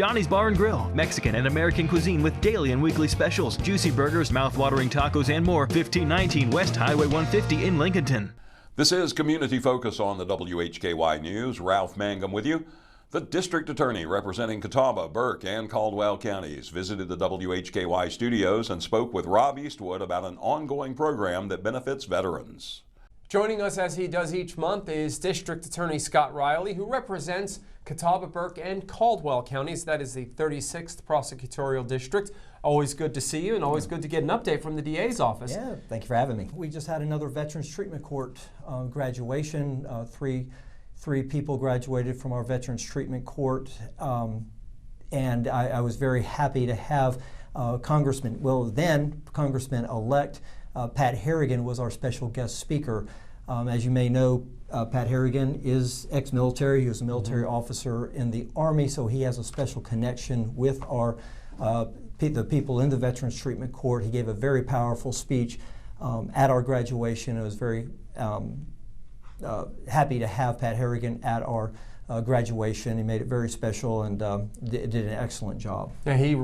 Johnny's Bar and Grill, Mexican and American cuisine with daily and weekly specials, juicy burgers, mouth-watering tacos, and more. 1519 West Highway 150 in Lincolnton. This is Community Focus on the WHKY News. Ralph Mangum with you. The district attorney representing Catawba, Burke, and Caldwell counties visited the WHKY studios and spoke with Rob Eastwood about an ongoing program that benefits veterans. Joining us as he does each month is District Attorney Scott Reilly, who represents Catawba, Burke, and Caldwell counties. That is the 36th prosecutorial district. Always good to see you, and always good to get an update from the DA's office. Yeah, thank you for having me. We just had another Veterans Treatment Court graduation. Three people graduated from our Veterans Treatment Court, and I was very happy to have then Congressman-elect Pat Harrigan was our special guest speaker. As you may know, Pat Harrigan is ex-military. He was a military officer in the Army, so he has a special connection with the people in the Veterans Treatment Court. He gave a very powerful speech at our graduation. I was very happy to have Pat Harrigan at our graduation. He made it very special and did an excellent job. Now he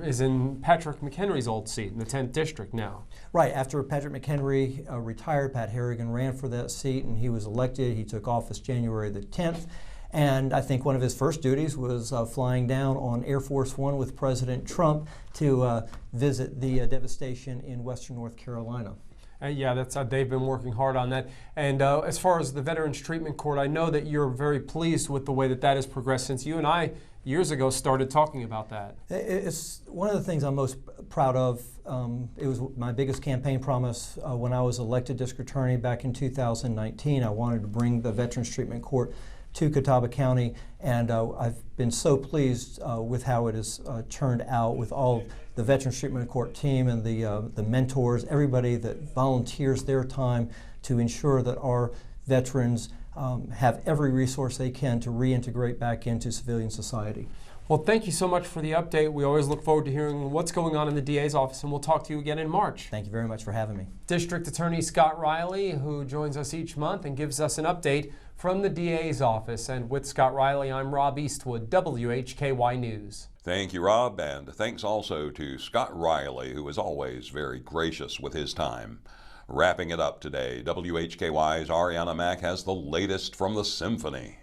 is in Patrick McHenry's old seat in the 10th district now. Right, after Patrick McHenry retired, Pat Harrigan ran for that seat and he was elected. He took office January the 10th. And I think one of his first duties was flying down on Air Force One with President Trump to visit the devastation in Western North Carolina. Yeah, they've been working hard on that. And as far as the Veterans Treatment Court, I know that you're very pleased with the way that has progressed since you and I, years ago, started talking about that. It's one of the things I'm most proud of. It was my biggest campaign promise when I was elected district attorney back in 2019. I wanted to bring the Veterans Treatment Court to Catawba County, and I've been so pleased with how it has turned out with all the Veterans Treatment Court team and the mentors, everybody that volunteers their time to ensure that our veterans have every resource they can to reintegrate back into civilian society. Well, thank you so much for the update. We always look forward to hearing what's going on in the DA's office, and we'll talk to you again in March. Thank you very much for having me. District Attorney Scott Reilly, who joins us each month and gives us an update from the DA's office. And with Scott Reilly, I'm Rob Eastwood, WHKY News. Thank you, Rob, and thanks also to Scott Reilly, who is always very gracious with his time. Wrapping it up today, WHKY's Arianna Mack has the latest from the symphony.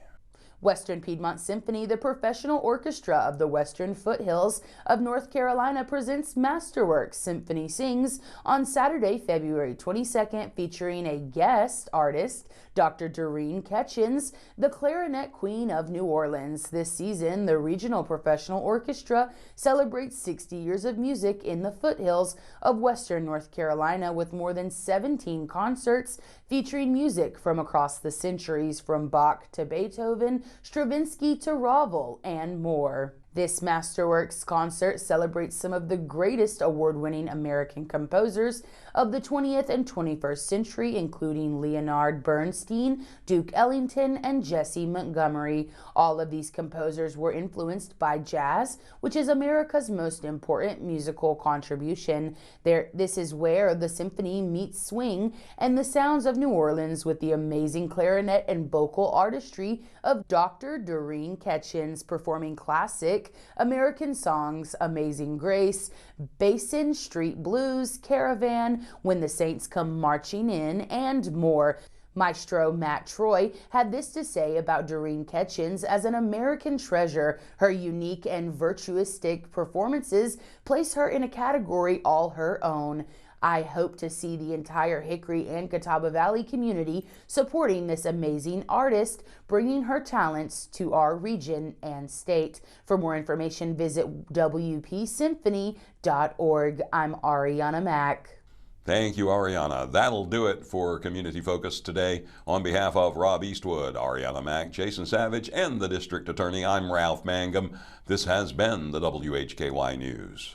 Western Piedmont Symphony, the professional orchestra of the Western Foothills of North Carolina, presents Masterworks Symphony Sings on Saturday, February 22nd, featuring a guest artist, Dr. Doreen Ketchens, the Clarinet Queen of New Orleans. This season, the regional professional orchestra celebrates 60 years of music in the foothills of Western North Carolina with more than 17 concerts featuring music from across the centuries, from Bach to Beethoven, Stravinsky to Ravel, and more. This Masterworks concert celebrates some of the greatest award-winning American composers of the 20th and 21st century, including Leonard Bernstein, Duke Ellington, and Jesse Montgomery. All of these composers were influenced by jazz, which is America's most important musical contribution. This is where the symphony meets swing and the sounds of New Orleans with the amazing clarinet and vocal artistry of Dr. Doreen Ketchens, performing classic American songs, Amazing Grace, Basin Street Blues, Caravan, When the Saints Come Marching In, and more. Maestro Matt Troy had this to say about Doreen Ketchens as an American treasure. Her unique and virtuistic performances place her in a category all her own. I hope to see the entire Hickory and Catawba Valley community supporting this amazing artist, bringing her talents to our region and state. For more information, visit wpsymphony.org. I'm Arianna Mack. Thank you, Arianna. That'll do it for Community Focus today. On behalf of Rob Eastwood, Arianna Mack, Jason Savage, and the District Attorney, I'm Ralph Mangum. This has been the WHKY News.